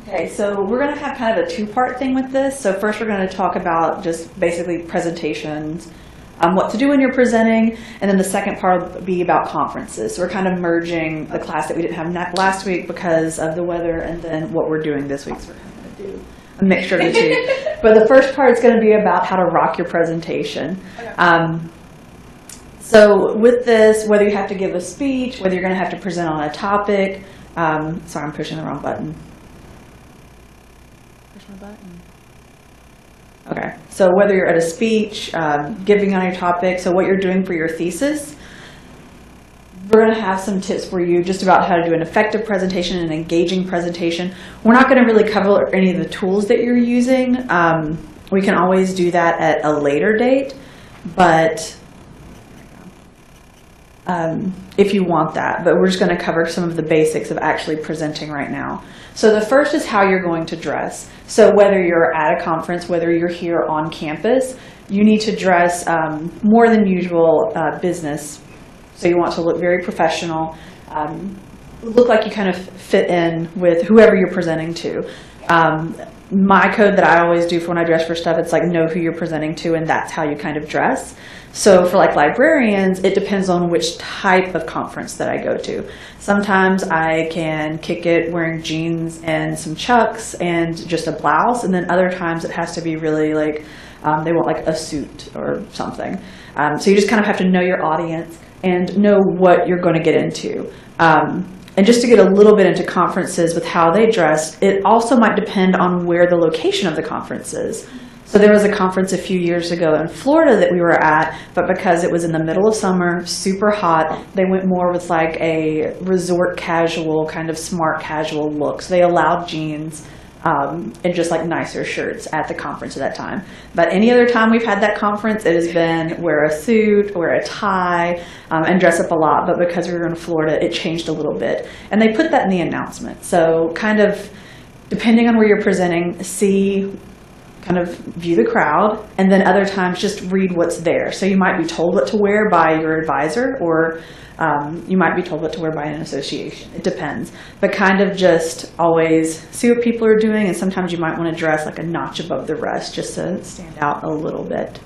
Okay, so we're going to have kind of a two-part thing with this. So first we're going to talk about just basically presentations, what to do when you're presenting, and then the second part will be about conferences. So we're kind of merging the class that we didn't have last week because of the weather, and then what we're doing this week. So we're kind of going to do a mixture of the two. But the first part is going to be about how to rock your presentation. Okay. So with this, whether you have to give a speech, whether you're going to have to present on a topic, sorry, I'm pushing the wrong button. Push my button. Okay, so whether you're at a speech, giving on your topic, so what you're doing for your thesis, we're going to have some tips for you just about how to do an effective presentation and an engaging presentation. We're not going to really cover any of the tools that you're using. We can always do that at a later date, but if you want that, but we're just going to cover some of the basics of actually presenting right now. So the first is how you're going to dress. So whether you're at a conference, whether you're here on campus, you need to dress more than usual business. So you want to look very professional, look like you kind of fit in with whoever you're presenting to. My code that I always do for when I dress for stuff, it's like know who you're presenting to, and that's how you kind of dress. So for like librarians, it depends on which type of conference that I go to. Sometimes I can kick it wearing jeans and some chucks and just a blouse, and then other times it has to be really like, they want like a suit or something. So you just kind of have to know your audience and know what you're going to get into. And just to get a little bit into conferences with how they dress, it also might depend on where the location of the conference is. So there was a conference a few years ago in Florida that we were at, but because it was in the middle of summer, super hot, they went more with like a resort casual, kind of smart casual look. So they allowed jeans and just like nicer shirts at the conference at that time. But any other time we've had that conference, it has been wear a suit, wear a tie, and dress up a lot. But because we were in Florida, it changed a little bit. And they put that in the announcement. So kind of depending on where you're presenting, kind of view the crowd, and then other times just read what's there. So you might be told what to wear by your advisor, or you might be told what to wear by an association. It depends. But kind of just always see what people are doing, and sometimes you might want to dress like a notch above the rest just to stand out a little bit.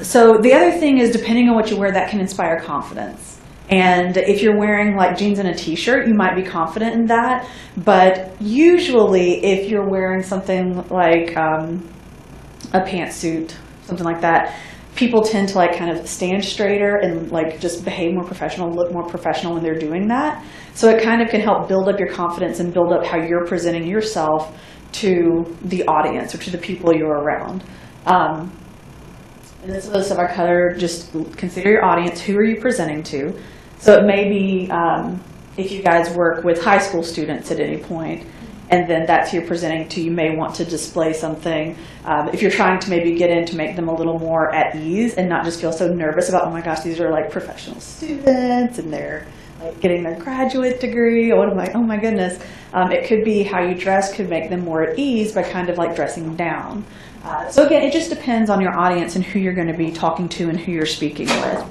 So the other thing is, depending on what you wear, that can inspire confidence. And if you're wearing like jeans and a t-shirt, you might be confident in that. But usually if you're wearing something like a pantsuit, something like that, people tend to like kind of stand straighter and like just behave more professional, look more professional when they're doing that. So it kind of can help build up your confidence and build up how you're presenting yourself to the audience or to the people you're around. And this list of our color, just consider your audience. Who are you presenting to? So it may be if you guys work with high school students at any point, and then that's who you're presenting to, you may want to display something. If you're trying to maybe get in to make them a little more at ease and not just feel so nervous about, oh my gosh, these are like professional students and they're like getting their graduate degree. Oh my goodness. It could be how you dress could make them more at ease by kind of like dressing down. So again, it just depends on your audience and who you're going to be talking to and who you're speaking with.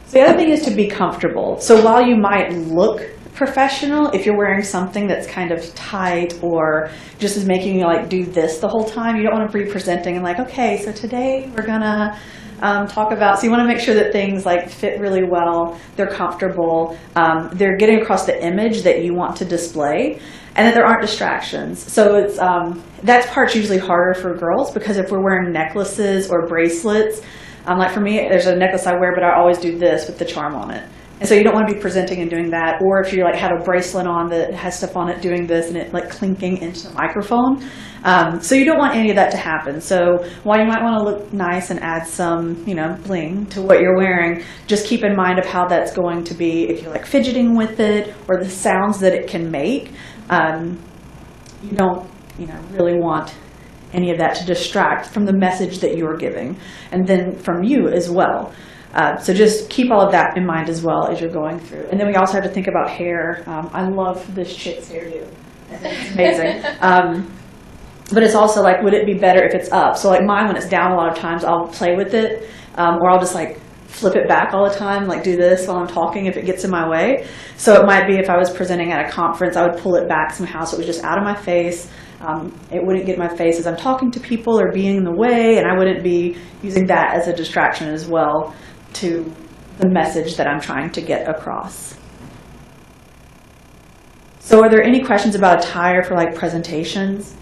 So the other thing is to be comfortable. So while you might look professional, if you're wearing something that's kind of tight or just is making you like do this the whole time, you don't want to be presenting and like, okay, so today we're gonna talk about, so you want to make sure that things like fit really well, they're comfortable, they're getting across the image that you want to display, and that there aren't distractions. So it's that part's usually harder for girls, because if we're wearing necklaces or bracelets, like for me, there's a necklace I wear, but I always do this with the charm on it. And so you don't want to be presenting and doing that. Or if you like have a bracelet on that has stuff on it doing this and it like clinking into the microphone. So you don't want any of that to happen. So while you might want to look nice and add some, bling to what you're wearing, just keep in mind of how that's going to be if you're like fidgeting with it or the sounds that it can make. You don't, really want any of that to distract from the message that you're giving, and then from you as well. So just keep all of that in mind as well as you're going through. And then we also have to think about hair. I love this chick's hairdo. I think it's amazing. But it's also like, would it be better if it's up? So like mine, when it's down, a lot of times I'll play with it, or I'll just like flip it back all the time, like do this while I'm talking if it gets in my way. So it might be if I was presenting at a conference, I would pull it back somehow so it was just out of my face. It wouldn't get in my face as I'm talking to people or being in the way, and I wouldn't be using that as a distraction as well to the message that I'm trying to get across. So are there any questions about attire for like presentations?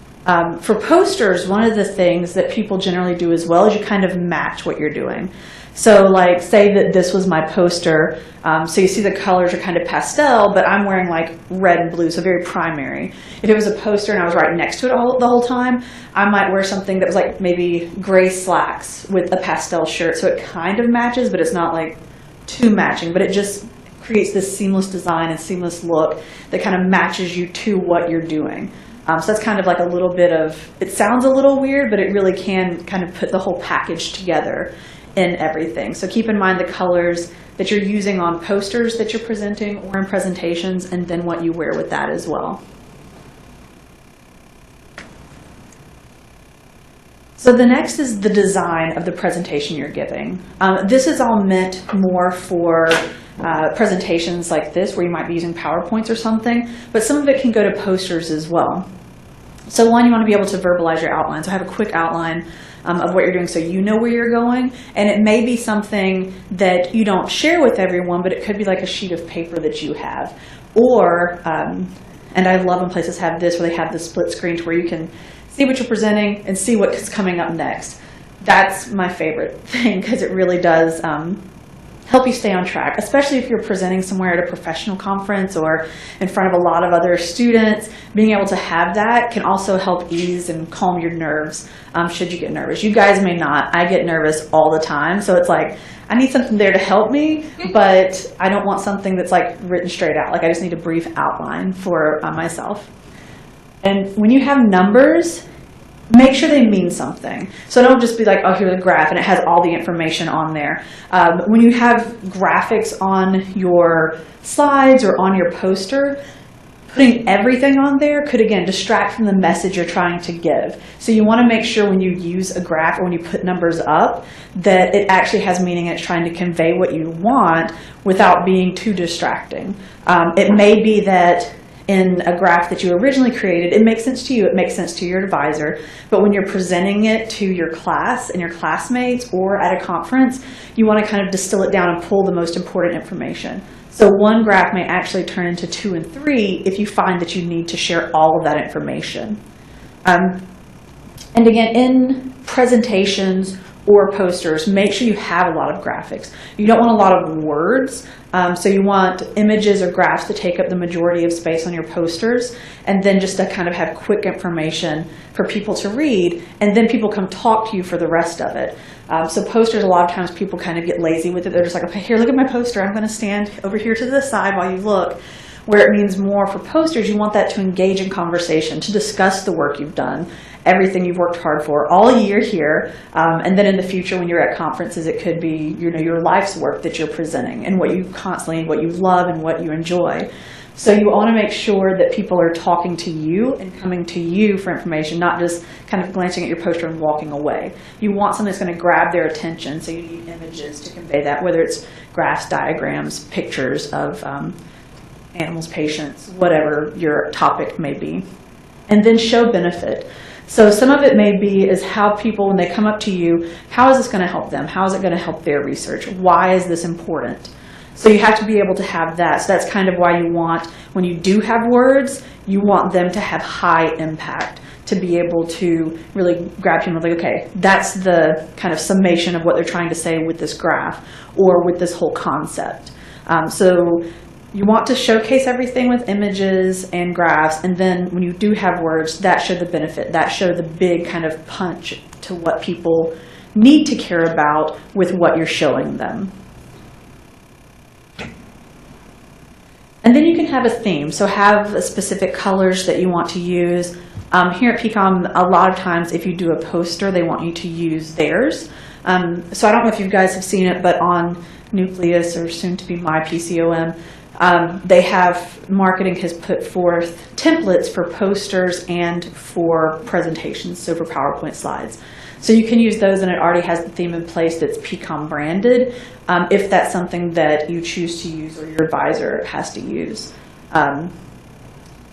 For posters, one of the things that people generally do as well is you kind of match what you're doing. So like say that this was my poster, so you see the colors are kind of pastel, but I'm wearing like red and blue, so very primary. If it was a poster and I was right next to it the whole time, I might wear something that was like maybe gray slacks with a pastel shirt, so it kind of matches, but it's not like too matching, but it just creates this seamless design and seamless look that kind of matches you to what you're doing. So that's kind of like a little bit of, it sounds a little weird, but it really can kind of put the whole package together in everything. So keep in mind the colors that you're using on posters that you're presenting or in presentations, and then what you wear with that as well. So the next is the design of the presentation you're giving. This is all meant more for presentations like this where you might be using PowerPoints or something, but some of it can go to posters as well. So one, you want to be able to verbalize your outline. So have a quick outline of what you're doing so you know where you're going. And it may be something that you don't share with everyone, but it could be like a sheet of paper that you have. Or, and I love when places have this where they have the split screen to where you can see what you're presenting and see what's coming up next. That's my favorite thing because it really does help you stay on track, especially if you're presenting somewhere at a professional conference or in front of a lot of other students. Being able to have that can also help ease and calm your nerves should you get nervous. You guys may not. I get nervous all the time, so it's like I need something there to help me, but I don't want something that's like written straight out. Like I just need a brief outline for myself. And when you have numbers, make sure they mean something. So don't just be like, oh, here's a graph and it has all the information on there. When you have graphics on your slides or on your poster, putting everything on there could, again, distract from the message you're trying to give. So you want to make sure when you use a graph or when you put numbers up that it actually has meaning and it's trying to convey what you want without being too distracting. It may be that in a graph that you originally created, it makes sense to you, it makes sense to your advisor, but when you're presenting it to your class and your classmates or at a conference, you want to kind of distill it down and pull the most important information. So one graph may actually turn into 2 and 3 if you find that you need to share all of that information. And again, in presentations or posters, make sure you have a lot of graphics. You don't want a lot of words, so you want images or graphs to take up the majority of space on your posters, and then just to kind of have quick information for people to read, and then people come talk to you for the rest of it. So posters, a lot of times people kind of get lazy with it. They're just like, okay, here, look at my poster. I'm going to stand over here to the side while you look. Where it means more for posters, you want that to engage in conversation, to discuss the work you've done, everything you've worked hard for all year here, and then in the future when you're at conferences, it could be your life's work that you're presenting and what you constantly, what you love and what you enjoy. So you want to make sure that people are talking to you and coming to you for information, not just kind of glancing at your poster and walking away. You want something that's going to grab their attention, so you need images to convey that, whether it's graphs, diagrams, pictures of animals, patients, whatever your topic may be. And then show benefit. So some of it may be is how people, when they come up to you, how is this going to help them? How is it going to help their research? Why is this important? So you have to be able to have that. So that's kind of why you want, when you do have words, you want them to have high impact, to be able to really grab people like, okay, that's the kind of summation of what they're trying to say with this graph or with this whole concept. So you want to showcase everything with images and graphs, and then when you do have words, that show the benefit, that show the big kind of punch to what people need to care about with what you're showing them. And then you can have a theme, so have specific colors that you want to use. Here at PCOM, a lot of times if you do a poster, they want you to use theirs. So I don't know if you guys have seen it, but on Nucleus, or soon to be MyPCOM, they have, marketing has put forth templates for posters and for presentations, so for PowerPoint slides. So you can use those, and it already has the theme in place that's PCOM branded, if that's something that you choose to use or your advisor has to use.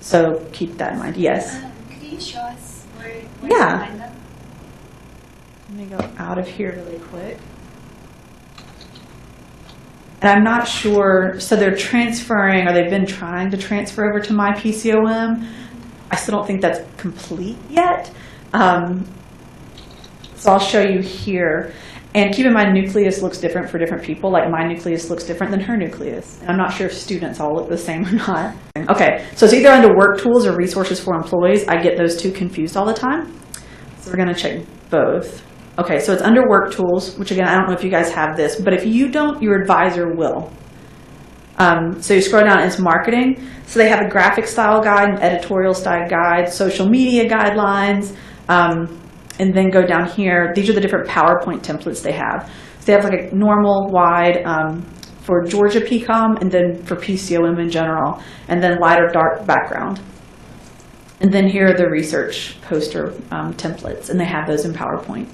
So keep that in mind. Yes? Could you show us where Yeah. to find them? Let me go out of here really quick. And I'm not sure, so they're transferring, or they've been trying to transfer over to My PCOM. I still don't think that's complete yet. So I'll show you here. And keep in mind, nucleus looks different for different people. Like my nucleus looks different than her nucleus. And I'm not sure if students all look the same or not. Okay, so it's either under work tools or resources for employees. I get those two confused all the time. So we're gonna check both. Okay, so it's under work tools, which again, I don't know if you guys have this, but if you don't, your advisor will. So you scroll down, it's marketing. So they have a graphic style guide, an editorial style guide, social media guidelines, and then go down here. These are the different PowerPoint templates they have. So they have like a normal, wide for Georgia PCOM, and then for PCOM in general, and then light or dark background. And then here are the research poster templates, and they have those in PowerPoint.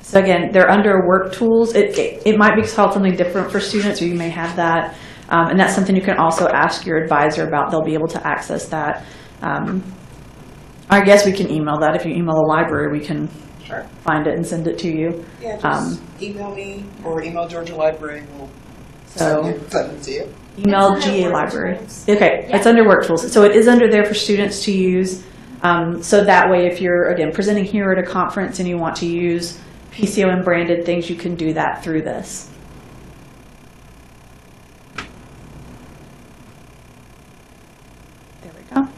So again, they're under work tools. It might be called something different for students, or you may have that. And that's something you can also ask your advisor about. They'll be able to access that. I guess we can email that. If you email the library, we can Sure. find it and send it to you. Yeah, just email me or email Georgia Library. We'll So send it to you. email It's under GA work library. tools. Okay, Yeah. it's under work tools. So it is under there for students to use. So that way, if you're, again, presenting here at a conference and you want to use PCOM branded things, you can do that through this. There we go.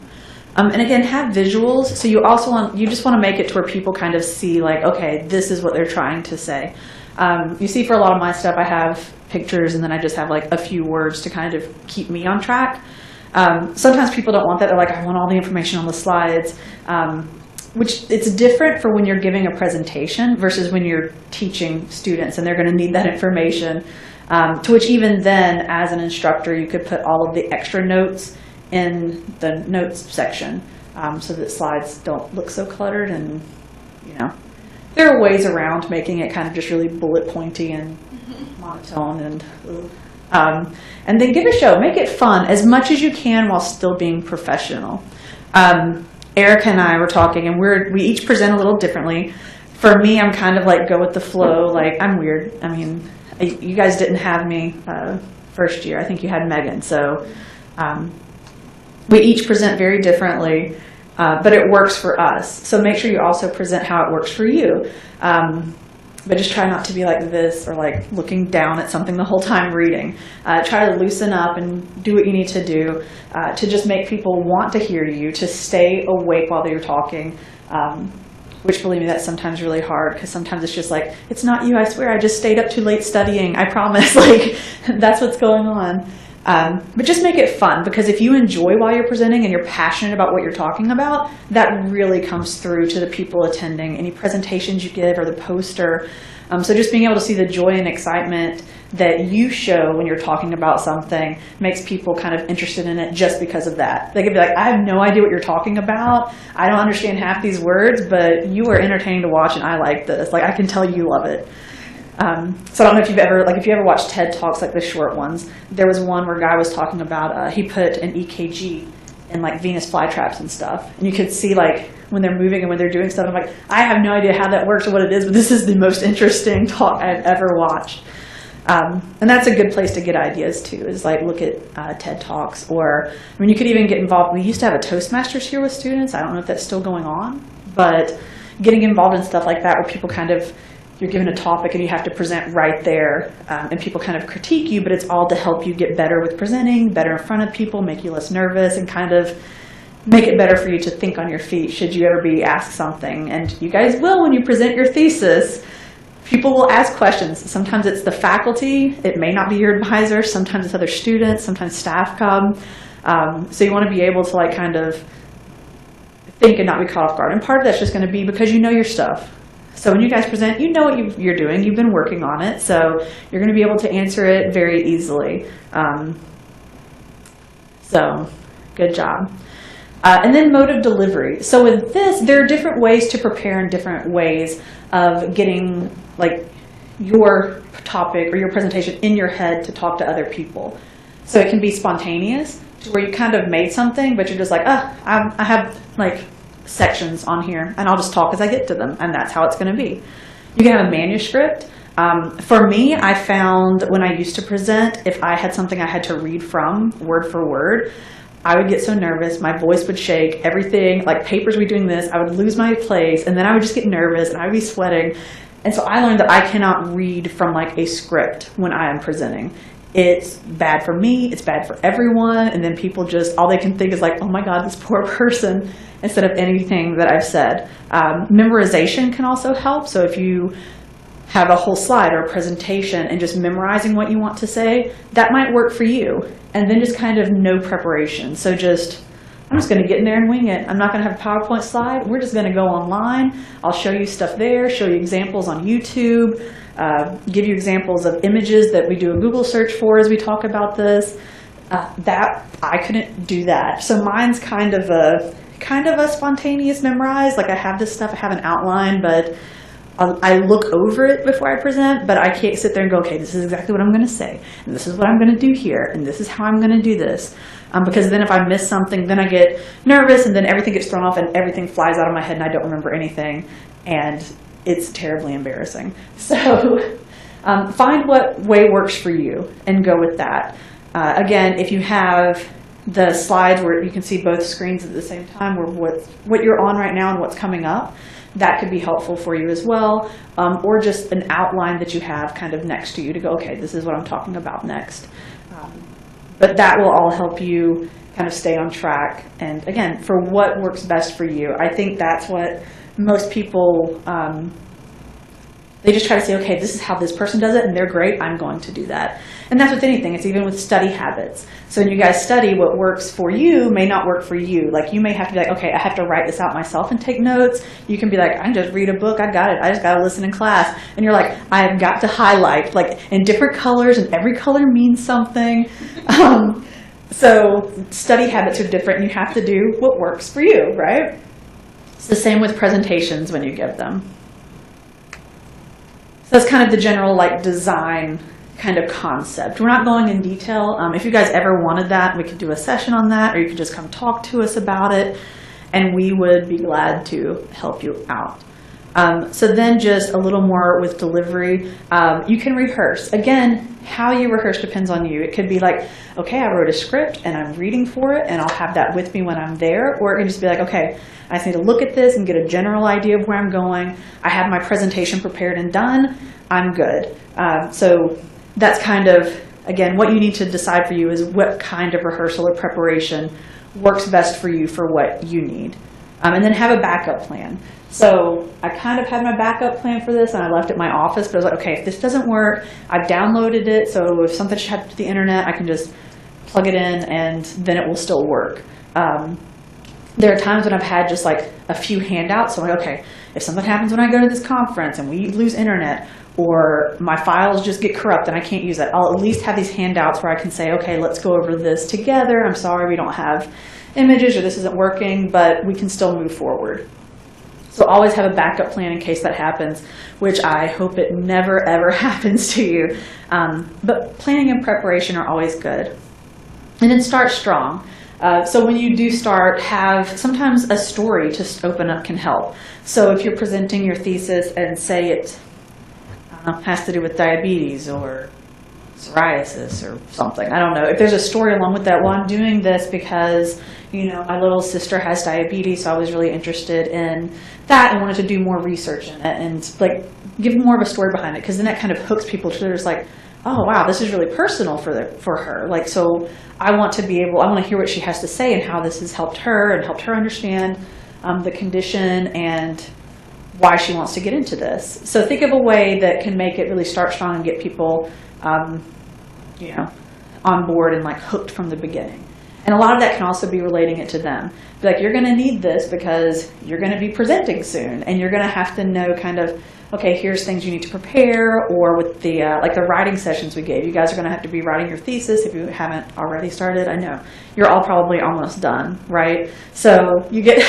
And again, have visuals. So you also you just want to make it to where people kind of see like, okay, this is what they're trying to say. You see, for a lot of my stuff, I have pictures and then I just have like a few words to kind of keep me on track. Sometimes people don't want that. They're like, I want all the information on the slides. Which it's different for when you're giving a presentation versus when you're teaching students and they're going to need that information. To which even then, as an instructor, you could put all of the extra notes in the notes section so that slides don't look so cluttered. And, you know, there are ways around making it kind of just really bullet pointy and monotone. And then give a show. Make it fun as much as you can while still being professional. Erica and I were talking, and we each present a little differently. For me, I'm kind of like go with the flow. Like, I'm weird. I mean, you guys didn't have me first year. I think you had Megan. So we each present very differently, but it works for us. So make sure you also present how it works for you. But just try not to be like this or like looking down at something the whole time reading. Try to loosen up and do what you need to do to just make people want to hear you, to stay awake while you're talking, which, believe me, that's sometimes really hard because sometimes it's just like, it's not you, I swear, I just stayed up too late studying, I promise. Like, that's what's going on. But just make it fun, because if you enjoy while you're presenting and you're passionate about what you're talking about, that really comes through to the people attending any presentations you give or the poster. So just being able to see the joy and excitement that you show when you're talking about something makes people kind of interested in it just because of that. They could be like, I have no idea what you're talking about. I don't understand half these words, but you are entertaining to watch and I like this. Like, I can tell you love it. So I don't know if you've ever, like, if you ever watched TED Talks, like the short ones, there was one where a guy was talking about, he put an EKG in like Venus flytraps and stuff. And you could see like when they're moving and when they're doing stuff. I'm like, I have no idea how that works or what it is, but this is the most interesting talk I've ever watched. And that's a good place to get ideas too, is like look at TED Talks, or, I mean, you could even get involved. We used to have a Toastmasters here with students. I don't know if that's still going on, but getting involved in stuff like that where people kind of, you're given a topic and you have to present right there, and people kind of critique you, but it's all to help you get better with presenting, better in front of people, make you less nervous, and kind of make it better for you to think on your feet should you ever be asked something. And you guys will when you present your thesis. People will ask questions. Sometimes it's the faculty, it may not be your advisor, sometimes it's other students, sometimes staff come. So you want to be able to like kind of think and not be caught off guard. And part of that's just going to be because you know your stuff. So when you guys present, you know what you're doing, you've been working on it, so you're going to be able to answer it very easily. So good job. And then mode of delivery. So with this, there are different ways to prepare and different ways of getting like your topic or your presentation in your head to talk to other people. So it can be spontaneous, to where you kind of made something, but you're just like, I have like sections on here, and I'll just talk as I get to them, and that's how it's going to be. You can have a manuscript. For me, I found when I used to present, if I had something I had to read from word for word, I would get so nervous, my voice would shake, everything, like papers would be doing this, I would lose my place, and then I would just get nervous, and I would be sweating. And so I learned that I cannot read from like a script when I am presenting. It's bad for me, it's bad for everyone, and then people just, all they can think is like, oh my God, this poor person, instead of anything that I've said. Memorization can also help, so if you have a whole slide or a presentation and just memorizing what you want to say, that might work for you. And then just kind of no preparation. So I'm just going to get in there and wing it. I'm not going to have a PowerPoint slide. We're just going to go online. I'll show you stuff there, show you examples on YouTube, give you examples of images that we do a Google search for as we talk about this. That I couldn't do that. So mine's kind of a spontaneous memorize. Like I have this stuff, I have an outline, but I look over it before I present, but I can't sit there and go, okay, this is exactly what I'm going to say, and this is what I'm going to do here, and this is how I'm going to do this. Because then if I miss something, then I get nervous, and then everything gets thrown off, and everything flies out of my head, and I don't remember anything, and it's terribly embarrassing. So find what way works for you, and go with that. Again, if you have the slides where you can see both screens at the same time, or what you're on right now and what's coming up, that could be helpful for you as well, or just an outline that you have kind of next to you to go, okay, this is what I'm talking about next. But that will all help you kind of stay on track, and again, for what works best for you. I think that's what most people, they just try to say, okay, this is how this person does it, and they're great, I'm going to do that. And that's with anything. It's even with study habits. So when you guys study, what works for you may not work for you. Like you may have to be like, okay, I have to write this out myself and take notes. You can be like, I can just read a book, I got it. I just got to listen in class. And you're like, I have got to highlight like in different colors, and every color means something. So study habits are different, and you have to do what works for you, right? It's the same with presentations when you give them. So that's kind of the general like design kind of concept. We're not going in detail. If you guys ever wanted that, we could do a session on that, or you could just come talk to us about it, and we would be glad to help you out. So then just a little more with delivery. You can rehearse. Again, how you rehearse depends on you. It could be like, okay, I wrote a script and I'm reading for it, and I'll have that with me when I'm there. Or it can just be like, okay, I just need to look at this and get a general idea of where I'm going. I have my presentation prepared and done. I'm good. So that's kind of, again, what you need to decide for you is what kind of rehearsal or preparation works best for you for what you need. And then have a backup plan. So I kind of had my backup plan for this, and I left it in my office, but I was like, okay, if this doesn't work, I've downloaded it, so if something should happen to the internet, I can just plug it in, and then it will still work. There are times when I've had just like a few handouts, so I'm like, okay, if something happens when I go to this conference and we lose internet, or my files just get corrupt and I can't use it, I'll at least have these handouts where I can say, okay, let's go over this together. I'm sorry we don't have images, or this isn't working, but we can still move forward. So always have a backup plan in case that happens, which I hope it never ever happens to you. But planning and preparation are always good. And then start strong. So when you do start, sometimes a story to open up can help. So if you're presenting your thesis and say it has to do with diabetes or psoriasis or something, I don't know. If there's a story along with that, well, I'm doing this because, you know, my little sister has diabetes, so I was really interested in that and wanted to do more research in it, and like give more of a story behind it, because then that kind of hooks people to there's like, oh wow, this is really personal for her. Like, so I want to hear what she has to say and how this has helped her and helped her understand the condition and why she wants to get into this. So think of a way that can make it really start strong and get people, you know, on board and like hooked from the beginning. And a lot of that can also be relating it to them. Be like, you're going to need this because you're going to be presenting soon, and you're going to have to know kind of, okay, here's things you need to prepare, or with the like the writing sessions we gave, you guys are going to have to be writing your thesis if you haven't already started. I know you're all probably almost done, right? So you get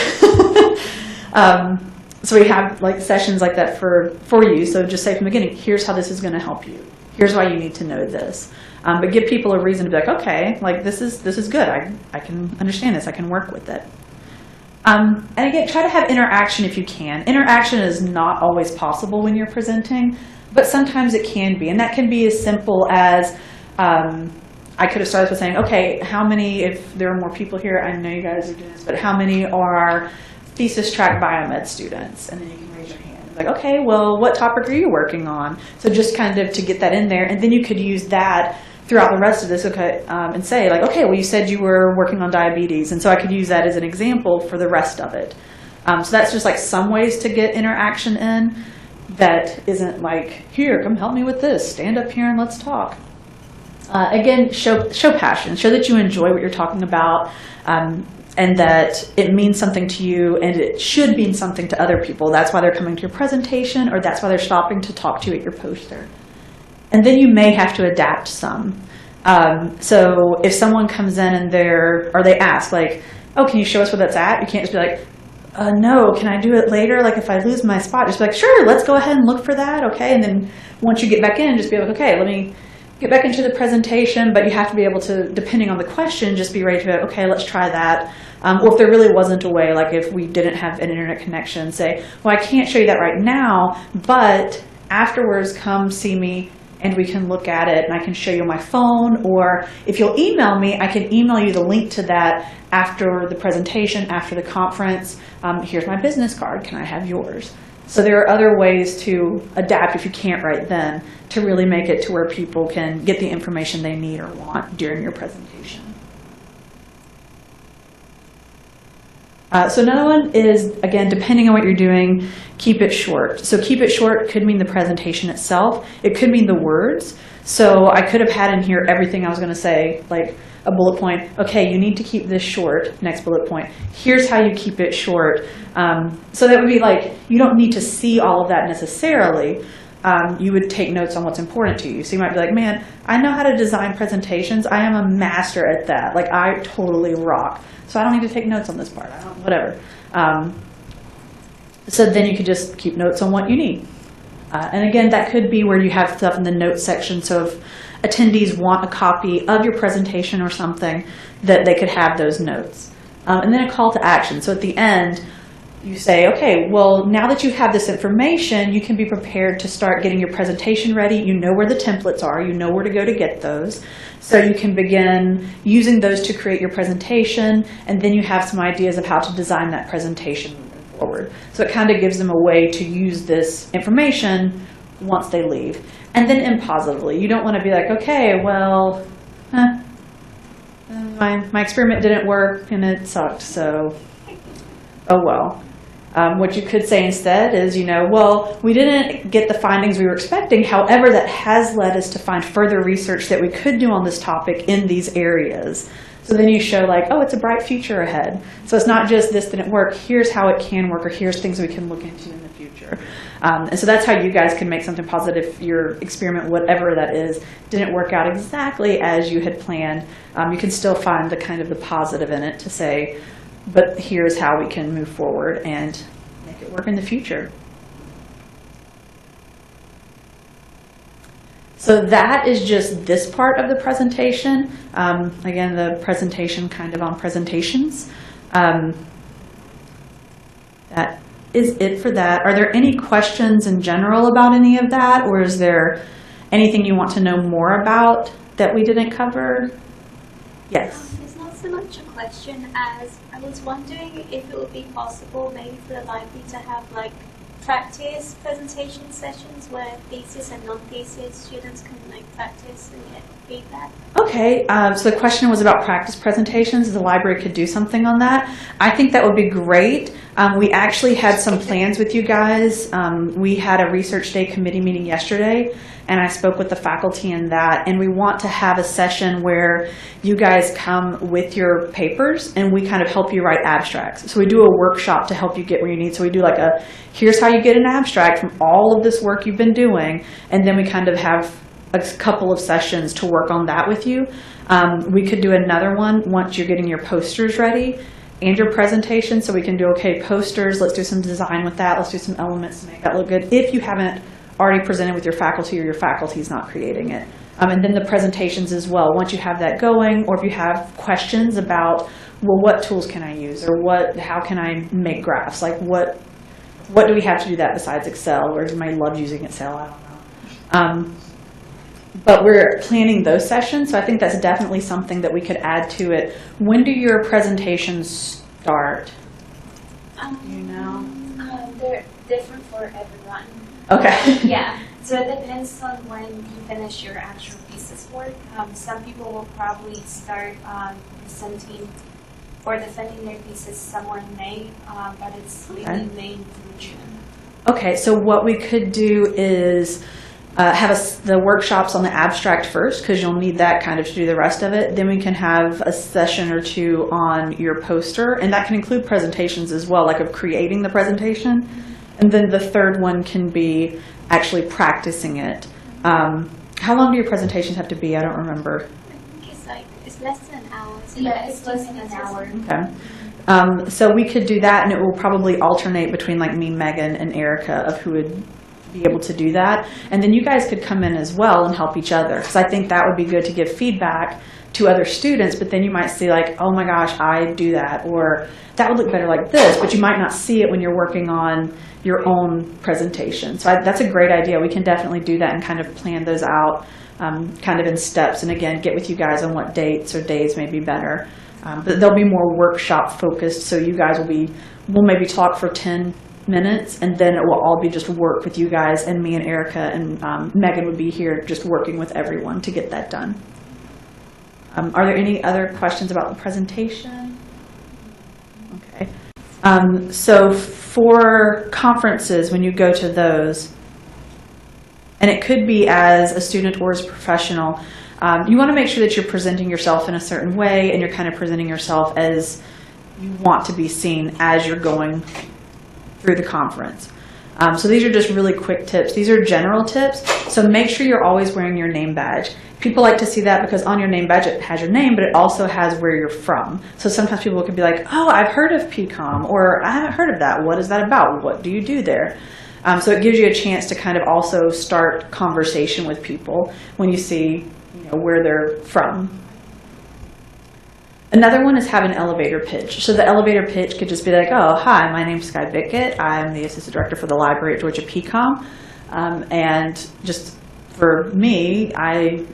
so we have like sessions like that for you. So just say from the beginning, here's how this is going to help you. Here's why you need to know this. But give people a reason to be like, okay, like this is good. I can understand this. I can work with it. And again, try to have interaction if you can. Interaction is not always possible when you're presenting, but sometimes it can be. And that can be as simple as, I could have started with saying, okay, how many, if there are more people here, I know you guys are doing this, but how many are thesis track biomed students? And then you can raise your hand. Like, okay, well, what topic are you working on? So just kind of to get that in there. And then you could use that throughout the rest of this, okay, and say like, okay, well, you said you were working on diabetes, and so I could use that as an example for the rest of it. So that's just like some ways to get interaction in that isn't like, here, come help me with this, stand up here and let's talk. Again, show passion, show that you enjoy what you're talking about, and that it means something to you, and it should mean something to other people. That's why they're coming to your presentation, or that's why they're stopping to talk to you at your poster. And then you may have to adapt some. So if someone comes in and they ask like, oh, can you show us where that's at? You can't just be like, no, can I do it later? Like if I lose my spot, just be like, sure, let's go ahead and look for that, okay? And then once you get back in, just be like, okay, let me get back into the presentation, but you have to be able to, depending on the question, just be ready to, okay, let's try that. Or if there really wasn't a way, like if we didn't have an internet connection, say, well, I can't show you that right now, but afterwards come see me and we can look at it and I can show you my phone, or if you'll email me, I can email you the link to that after the presentation, after the conference. Here's my business card, can I have yours? So there are other ways to adapt if you can't right then to really make it to where people can get the information they need or want during your presentation. So another one is, again, depending on what you're doing, keep it short. So keep it short could mean the presentation itself. It could mean the words. So I could have had in here everything I was going to say, like a bullet point. Okay, you need to keep this short. Next bullet point. Here's how you keep it short. So that would be like, you don't need to see all of that necessarily. You would take notes on what's important to you. So you might be like, man, I know how to design presentations. I am a master at that. Like, I totally rock. So I don't need to take notes on this part. Whatever. So then you could just keep notes on what you need. And again, that could be where you have stuff in the notes section. So if attendees want a copy of your presentation or something, that they could have those notes. And then a call to action. So at the end, you say, okay, well, now that you have this information, you can be prepared to start getting your presentation ready. You know where the templates are. You know where to go to get those. So you can begin using those to create your presentation, and then you have some ideas of how to design that presentation moving forward. So it kind of gives them a way to use this information once they leave. And then end positively. You don't want to be like, okay, well, my experiment didn't work and it sucked, so oh well. What you could say instead is, well, we didn't get the findings we were expecting. However, that has led us to find further research that we could do on this topic in these areas. So then you show like, oh, it's a bright future ahead. So it's not just this didn't work, here's how it can work, or here's things we can look into in the future. And so that's how you guys can make something positive if your experiment, whatever that is, didn't work out exactly as you had planned. You can still find the kind of the positive in it to say, but here's how we can move forward and make it work in the future. So that is just this part of the presentation. Again, the presentation kind of on presentations. That is it for that. Are there any questions in general about any of that, or is there anything you want to know more about that we didn't cover? Yes. It's not so much a question as I was wondering if it would be possible maybe for the library to have like practice presentation sessions where thesis and non-thesis students can like practice and get feedback. Okay, so the question was about practice presentations. The library could do something on that. I think that would be great. We actually had some plans with you guys. We had a research day committee meeting yesterday, and I spoke with the faculty in that, and we want to have a session where you guys come with your papers and we kind of help you write abstracts. So we do a workshop to help you get where you need. So we do like here's how you get an abstract from all of this work you've been doing, and then we kind of have a couple of sessions to work on that with you. We could do another one once you're getting your posters ready and your presentation, so we can do, okay, posters, let's do some design with that, let's do some elements to make that look good, if you haven't already presented with your faculty or your faculty's not creating it. And then the presentations as well, once you have that going, or if you have questions about, well, what tools can I use, or how can I make graphs, like what do we have to do that besides Excel, or you might love using Excel, I don't know. But we're planning those sessions, so I think that's definitely something that we could add to it. When do your presentations start? You know? They're different for everyone. Okay. Yeah, so it depends on when you finish your actual thesis work. Some people will probably start presenting or defending their thesis somewhere in May, but it's really May through June. Okay, so what we could do is have the workshops on the abstract first, because you'll need that kind of to do the rest of it. Then we can have a session or two on your poster, and that can include presentations as well, like of creating the presentation. And then the third one can be actually practicing it. How long do your presentations have to be? I don't remember. I think it's less than an hour. So Yeah, it's less than an hour. Okay. So we could do that, and it will probably alternate between like me, Megan, and Erica of who would be able to do that. And then you guys could come in as well and help each other, because I think that would be good to give feedback to other students, but then you might see like, oh my gosh, I do that, or that would look better like this, but you might not see it when you're working on your own presentation. So that's a great idea. We can definitely do that and kind of plan those out kind of in steps, and again, get with you guys on what dates or days may be better. But they'll be more workshop focused, so you guys we'll maybe talk for 10 minutes, and then it will all be just work with you guys, and me and Erica and Megan would be here just working with everyone to get that done. Are there any other questions about the presentation? Okay. So for conferences, when you go to those, and it could be as a student or as a professional, you want to make sure that you're presenting yourself in a certain way, and you're kind of presenting yourself as you want to be seen as you're going through the conference. So these are just really quick tips. These are general tips. So make sure you're always wearing your name badge. People like to see that because on your name badge it has your name, but it also has where you're from. So sometimes people can be like, oh, I've heard of PCOM, or I haven't heard of that. What is that about? What do you do there? So it gives you a chance to kind of also start conversation with people when you see where they're from. Another one is have an elevator pitch. So the elevator pitch could just be like, oh, hi, my name's Sky Bickett. I'm the assistant director for the library at Georgia PCOM. And just for me, I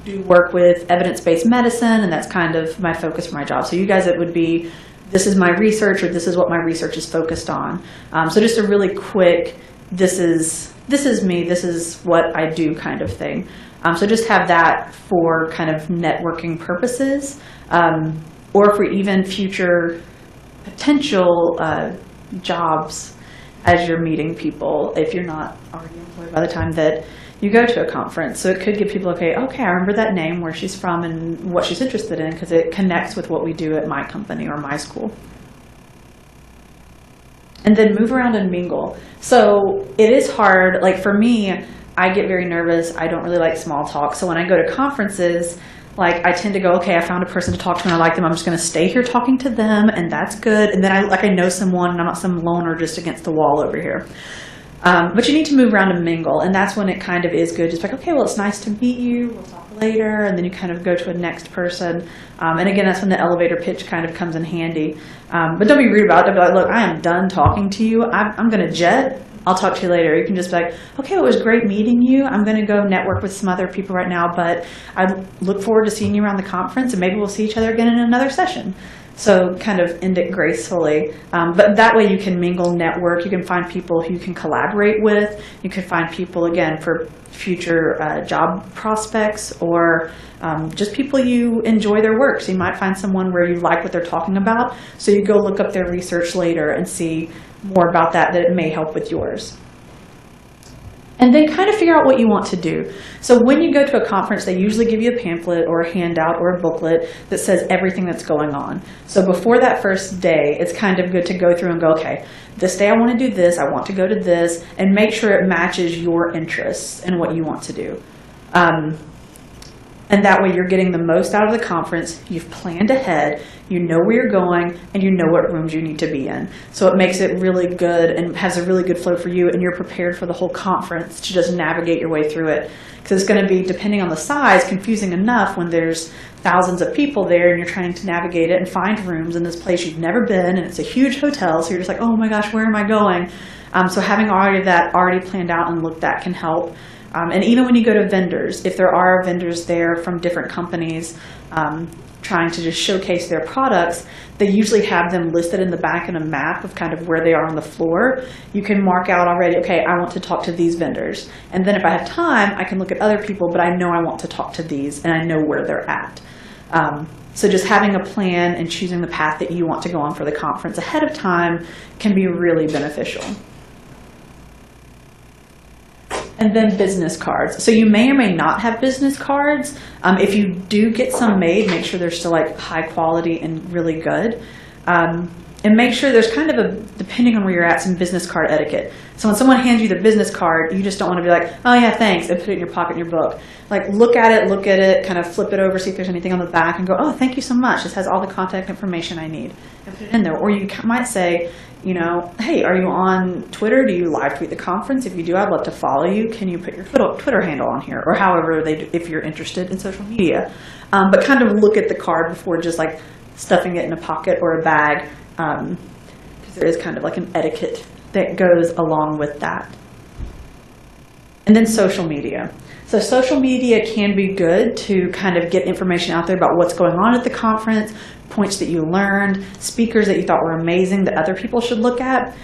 do work with evidence-based medicine, and that's kind of my focus for my job. So you guys, it would be, this is my research, or this is what my research is focused on. So just a really quick, this is me, this is what I do kind of thing. So just have that for kind of networking purposes, or for even future potential jobs as you're meeting people, if you're not already employed by the time that you go to a conference. So it could give people, okay, I remember that name, where she's from, and what she's interested in, because it connects with what we do at my company or my school. And then move around and mingle. So it is hard, like for me, I get very nervous. I don't really like small talk. So when I go to conferences, like I tend to go, okay, I found a person to talk to and I like them. I'm just going to stay here talking to them, and that's good. And then I know someone, and I'm not some loner just against the wall over here. But you need to move around and mingle, and that's when it kind of is good. Just like, okay, well, it's nice to meet you. We'll talk later, and then you kind of go to a next person. And again, that's when the elevator pitch kind of comes in handy. But don't be rude about it. Don't be like, look, I am done talking to you. I'm going to jet. I'll talk to you later. You can just be like, okay, well, it was great meeting you. I'm going to go network with some other people right now, but I look forward to seeing you around the conference, and maybe we'll see each other again in another session. So kind of end it gracefully. But that way you can mingle, network. You can find people who you can collaborate with. You can find people, again, for future job prospects, or just people you enjoy their work. So you might find someone where you like what they're talking about, so you go look up their research later and see more about that it may help with yours. And then kind of figure out what you want to do. So when you go to a conference, they usually give you a pamphlet or a handout or a booklet that says everything that's going on. So before that first day, it's kind of good to go through and go, okay, this day I want to do this, I want to go to this, and make sure it matches your interests and what you want to do. And that way you're getting the most out of the conference, you've planned ahead, you know where you're going, and you know what rooms you need to be in. So it makes it really good and has a really good flow for you, and you're prepared for the whole conference to just navigate your way through it. Because it's going to be, depending on the size, confusing enough when there's thousands of people there and you're trying to navigate it and find rooms in this place you've never been, and it's a huge hotel, so you're just like, oh my gosh, where am I going? So having that already planned out and looked at can help. And even when you go to vendors, if there are vendors there from different companies trying to just showcase their products, they usually have them listed in the back in a map of kind of where they are on the floor. You can mark out already, okay, I want to talk to these vendors. And then if I have time, I can look at other people, but I know I want to talk to these and I know where they're at. So just having a plan and choosing the path that you want to go on for the conference ahead of time can be really beneficial. And then business cards. So you may or may not have business cards. If you do get some made, make sure they're still like high quality and really good. And make sure there's kind of a, depending on where you're at, some business card etiquette. So when someone hands you the business card, you just don't want to be like, oh yeah, thanks, and put it in your pocket in your book. Like look at it, kind of flip it over, see if there's anything on the back, and go, oh, thank you so much. This has all the contact information I need. And put it in there. Or you might say, you know, hey, are you on Twitter? Do you live tweet the conference? If you do, I'd love to follow you. Can you put your Twitter handle on here? Or however they do, if you're interested in social media. But kind of look at the card before just like stuffing it in a pocket or a bag. Because there is kind of like an etiquette that goes along with that. And then social media. So social media can be good to kind of get information out there about what's going on at the conference, points that you learned, speakers that you thought were amazing that other people should look at.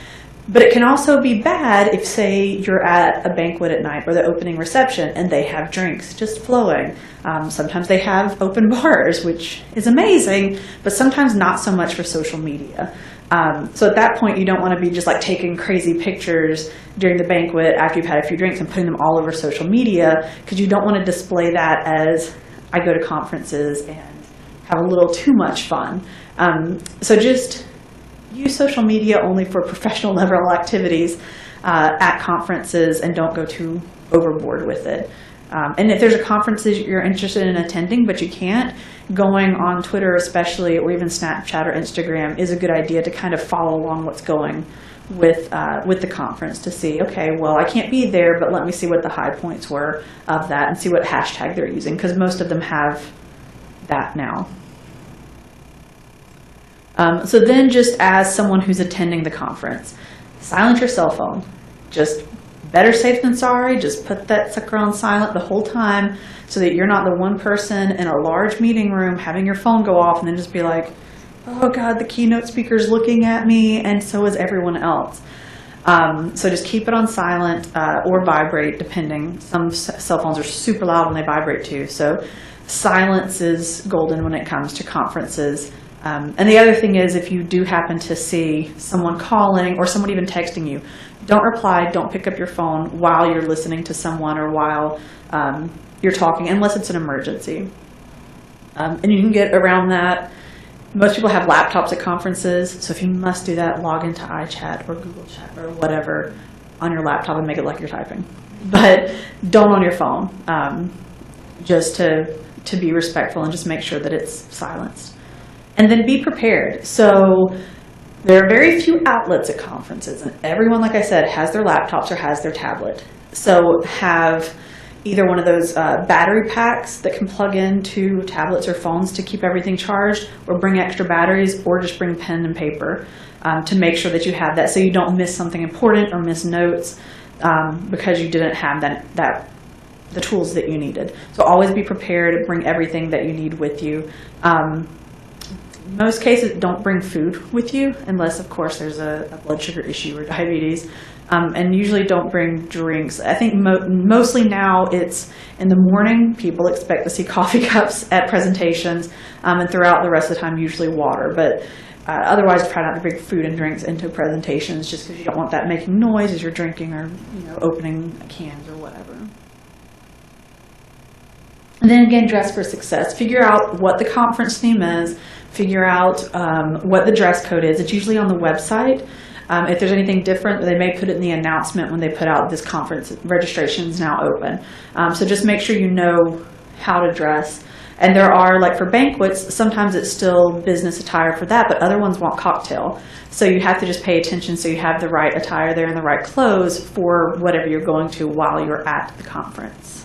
But it can also be bad if, say, you're at a banquet at night or the opening reception and they have drinks just flowing. Sometimes they have open bars, which is amazing, but sometimes not so much for social media. So at that point, you don't want to be just like taking crazy pictures during the banquet after you've had a few drinks and putting them all over social media, because you don't want to display that as, I go to conferences and have a little too much fun. So just use social media only for professional level activities at conferences, and don't go too overboard with it. And if there's a conference that you're interested in attending but you can't, going on Twitter especially, or even Snapchat or Instagram, is a good idea to kind of follow along what's going with the conference to see, okay, well, I can't be there, but let me see what the high points were of that and see what hashtag they're using, because most of them have that now. So then, just as someone who's attending the conference, silence your cell phone. Just better safe than sorry. Just put that sucker on silent the whole time so that you're not the one person in a large meeting room having your phone go off and then just be like, oh God, the keynote speaker's looking at me, and so is everyone else. So just keep it on silent or vibrate, depending. Some cell phones are super loud when they vibrate too. So silence is golden when it comes to conferences. And the other thing is, if you do happen to see someone calling or someone even texting you, don't reply, don't pick up your phone while you're listening to someone or while you're talking, unless it's an emergency. And you can get around that. Most people have laptops at conferences, so if you must do that, log into iChat or Google Chat or whatever on your laptop and make it like you're typing. But don't on your phone, just to be respectful and just make sure that it's silenced. And then be prepared. So there are very few outlets at conferences, and everyone, like I said, has their laptops or has their tablet. So have either one of those battery packs that can plug into tablets or phones to keep everything charged, or bring extra batteries, or just bring pen and paper to make sure that you have that, so you don't miss something important or miss notes because you didn't have the tools that you needed. So always be prepared, bring everything that you need with you. Most cases, don't bring food with you unless, of course, there's a blood sugar issue or diabetes. And usually don't bring drinks. I think mostly now it's in the morning, people expect to see coffee cups at presentations, and throughout the rest of the time, usually water. But Otherwise, try not to bring food and drinks into presentations just because you don't want that making noise as you're drinking or opening cans or whatever. And then again, dress for success. Figure out what the conference theme is. Figure out what the dress code is. It's usually on the website. If there's anything different, they may put it in the announcement when they put out this conference registration is now open. So just make sure you know how to dress. And there are, like for banquets, sometimes it's still business attire for that, but other ones want cocktail. So you have to just pay attention so you have the right attire there and the right clothes for whatever you're going to while you're at the conference.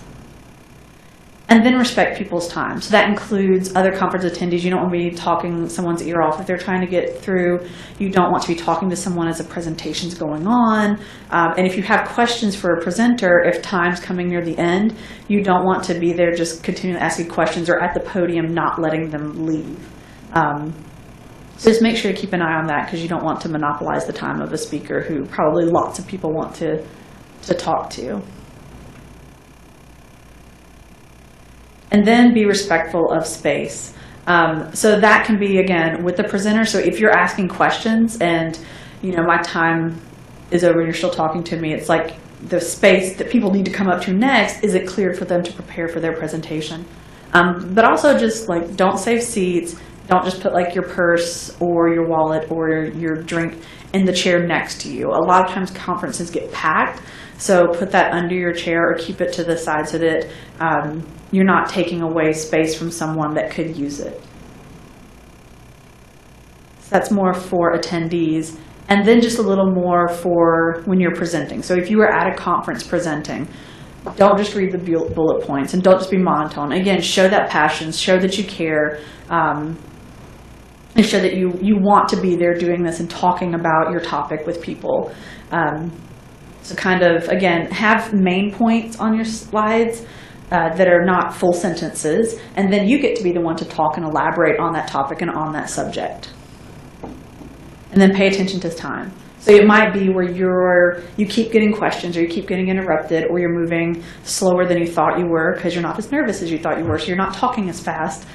And then respect people's time. So that includes other conference attendees. You don't want to be talking someone's ear off if they're trying to get through. You don't want to be talking to someone as a presentation's going on. And if you have questions for a presenter, if time's coming near the end, you don't want to be there just continuing asking questions or at the podium not letting them leave. So just make sure to keep an eye on that because you don't want to monopolize the time of a speaker who probably lots of people want to talk to. And then be respectful of space. So that can be, again, with the presenter. So if you're asking questions and, my time is over and you're still talking to me, it's like the space that people need to come up to next, is it cleared for them to prepare for their presentation? But also just like, don't save seats. Don't just put like your purse or your wallet or your drink in the chair next to you. A lot of times conferences get packed. So put that under your chair or keep it to the side so that you're not taking away space from someone that could use it. So that's more for attendees. And then just a little more for when you're presenting. So if you are at a conference presenting, don't just read the bullet points and don't just be monotone. Again, show that passion, show that you care, and show that you want to be there doing this and talking about your topic with people. So kind of, again, have main points on your slides that are not full sentences, and then you get to be the one to talk and elaborate on that topic and on that subject. And then pay attention to time. So it might be where you keep getting questions or you keep getting interrupted or you're moving slower than you thought you were because you're not as nervous as you thought you were, so you're not talking as fast.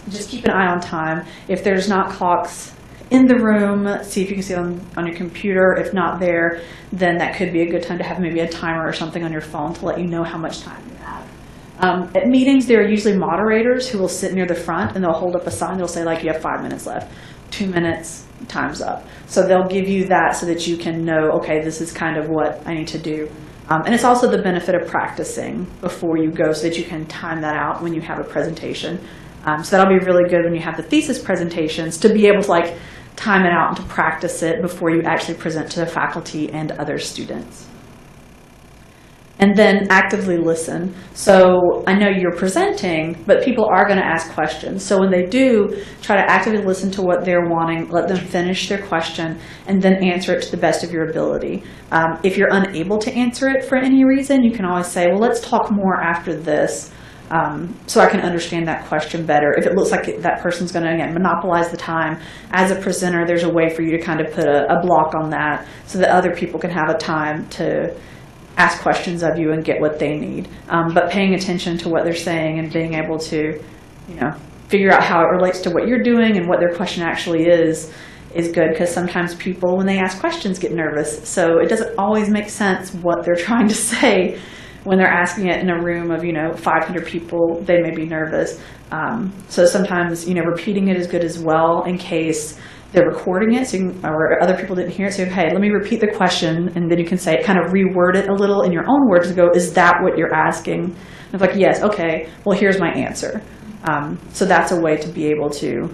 Just keep an eye on time. If there's not clocks in the room, see if you can see it on your computer. If not there, then that could be a good time to have maybe a timer or something on your phone to let you know how much time you have. At meetings, there are usually moderators who will sit near the front and they'll hold up a sign. They'll say, like, you have 5 minutes left, 2 minutes, time's up. So they'll give you that so that you can know, okay, this is kind of what I need to do. And it's also the benefit of practicing before you go so that you can time that out when you have a presentation. So that'll be really good when you have the thesis presentations to be able to like time it out and to practice it before you actually present to the faculty and other students. And then actively listen. So I know you're presenting, but people are going to ask questions. So when they do, try to actively listen to what they're wanting, let them finish their question, and then answer it to the best of your ability. If you're unable to answer it for any reason, you can always say, well, let's talk more after this. So I can understand that question better. If it looks like that person's going to, again, monopolize the time, as a presenter, there's a way for you to kind of put a block on that so that other people can have a time to ask questions of you and get what they need. But paying attention to what they're saying and being able to, figure out how it relates to what you're doing and what their question actually is good, because sometimes people, when they ask questions, get nervous. So it doesn't always make sense what they're trying to say. When they're asking it in a room of 500 people, they may be nervous. So sometimes repeating it is good as well in case they're recording it, or other people didn't hear it. So hey, let me repeat the question, and then you can say kind of reword it a little in your own words to go, is that what you're asking? And it's like, yes, okay. Well, here's my answer. So that's a way to be able to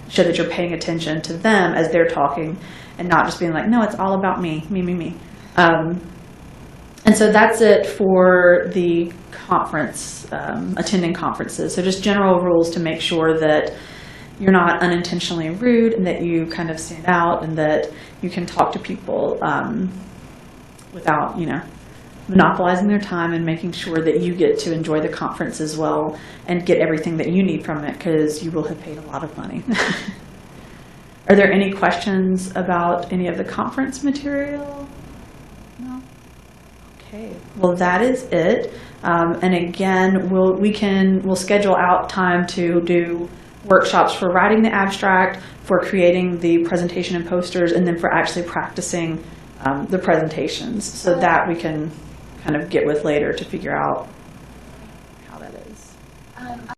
show that you're paying attention to them as they're talking, and not just being like, no, it's all about me, me. And so that's it for the conference, attending conferences. So just general rules to make sure that you're not unintentionally rude and that you kind of stand out and that you can talk to people without, monopolizing their time, and making sure that you get to enjoy the conference as well and get everything that you need from it, because you will have paid a lot of money. Are there any questions about any of the conference material? No? Okay, well, that is it. And again, we'll schedule out time to do workshops for writing the abstract, for creating the presentation and posters, and then for actually practicing the presentations. So that we can kind of get with later to figure out